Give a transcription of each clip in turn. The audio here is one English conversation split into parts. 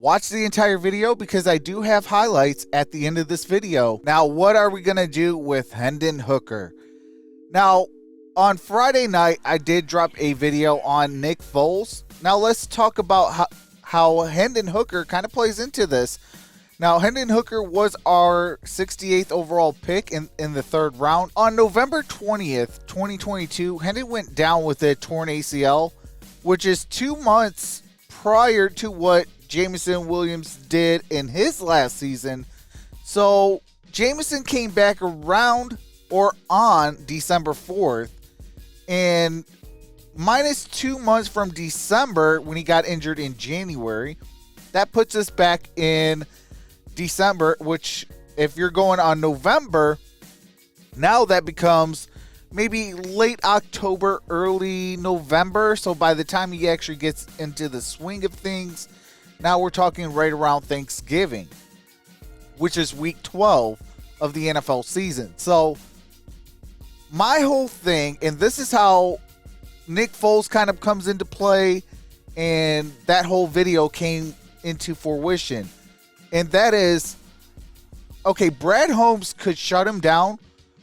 Watch the entire video because I do have highlights at the end of this video. Now, what are we going to do with Hendon Hooker? Now, on Friday night, I did drop a video on Nick Foles. Now, let's talk about how Hendon Hooker kind of plays into this. Now, Hendon Hooker was our 68th overall pick in the third round. On November 20th, 2022, Hendon went down with a torn ACL, which is 2 months prior to what Jameson Williams did in his last season. So Jameson came back around or on December 4th, and minus 2 months from December when he got injured in January, that puts us back in December, which if you're going on November, now that becomes maybe late October, early November. So by the time he actually gets into the swing of things, now we're talking right around Thanksgiving, which is week 12 of the NFL season. So my whole thing, and this is how Nick Foles kind of comes into play, and that whole video came into fruition. And that is, okay, Brad Holmes could shut him down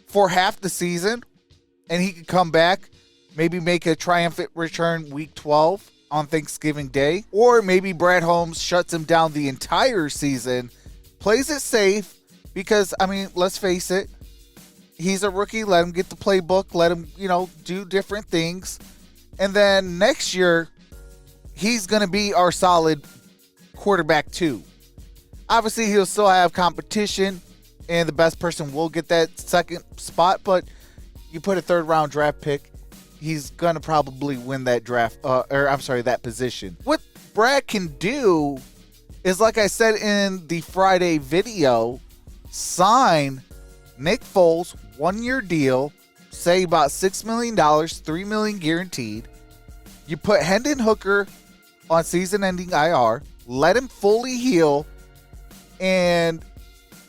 for half the season, and he could come back, maybe make a triumphant return week 12 on Thanksgiving Day. Or maybe Brad Holmes shuts him down the entire season, plays it safe, because, I mean, let's face it, he's a rookie. Let him get the playbook. Let him, do different things. And then next year, he's going to be our solid quarterback too. Obviously, he'll still have competition, and the best person will get that second spot. But you put a third-round draft pick, he's going to probably win that that position. What Brad can do is, like I said in the Friday video, sign Nick Foles, 1-year deal, say about $6 million, $3 million guaranteed. You put Hendon Hooker on season-ending IR, let him fully heal, and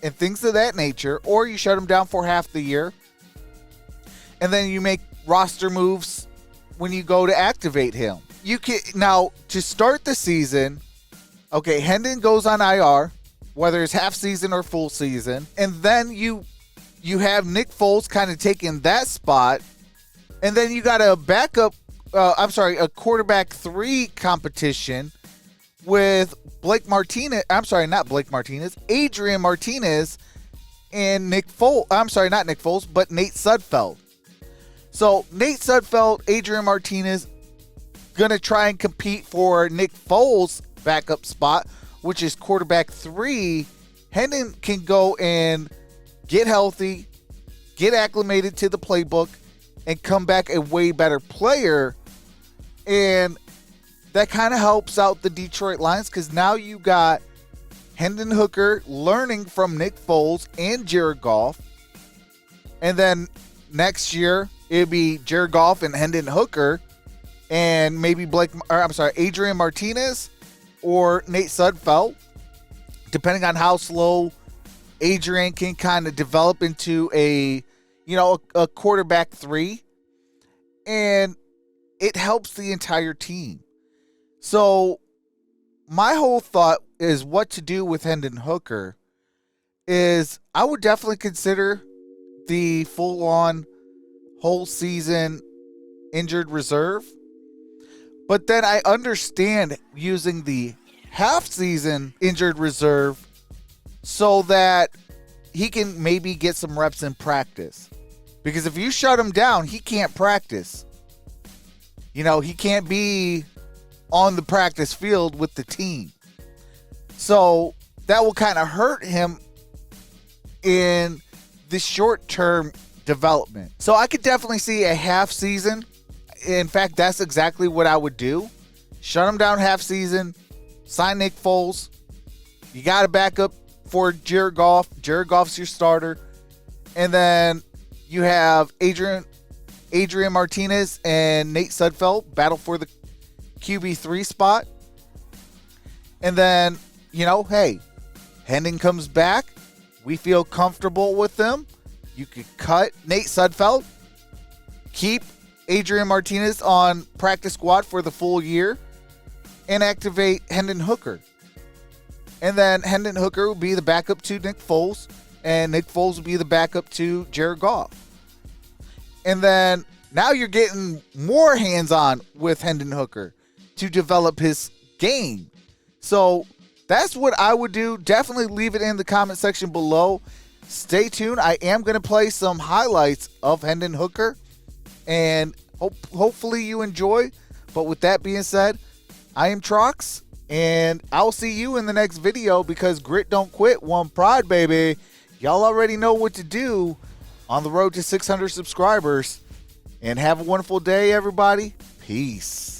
things of that nature, or you shut him down for half the year, and then you make roster moves when you go to activate him. You can now, to start the season, okay, Hendon goes on IR, whether it's half season or full season, and then you have Nick Foles kind of taking that spot, and then you got a a quarterback 3 competition with Adrian Martinez and Nate Sudfeld. So Nate Sudfeld, Adrian Martinez, gonna try and compete for Nick Foles' backup spot, which is quarterback 3. Hendon can go and get healthy, get acclimated to the playbook, and come back a way better player. And that kind of helps out the Detroit Lions, because now you got Hendon Hooker learning from Nick Foles and Jared Goff. And then next year, it'd be Jared Goff and Hendon Hooker, and maybe Adrian Martinez or Nate Sudfeld, depending on how slow Adrian can kind of develop into a quarterback 3. And it helps the entire team. So my whole thought is what to do with Hendon Hooker is I would definitely consider the full-on whole season injured reserve. But then I understand using the half-season injured reserve so that he can maybe get some reps in practice. Because if you shut him down, he can't practice. He can't be on the practice field with the team. So that will kind of hurt him in the short-term development. So I could definitely see a half season. In fact, that's exactly what I would do. Shut him down half season, sign Nick Foles. You got a backup for Jared Goff. Jared Goff's your starter. And then you have Adrian Martinez and Nate Sudfeld battle for the QB3 spot. And then, hey, Hendon comes back. We feel comfortable with them. You could cut Nate Sudfeld, keep Adrian Martinez on practice squad for the full year, and activate Hendon Hooker. And then Hendon Hooker will be the backup to Nick Foles, and Nick Foles will be the backup to Jared Goff. And then now you're getting more hands-on with Hendon Hooker to develop his game. So that's what I would do. Definitely leave it in the comment section below. Stay tuned. I am going to play some highlights of Hendon Hooker, and hopefully you enjoy. But with that being said, I am Trox, and I'll see you in the next video, because grit don't quit, one pride, baby. Y'all already know what to do on the road to 600 subscribers. And have a wonderful day, everybody. Peace.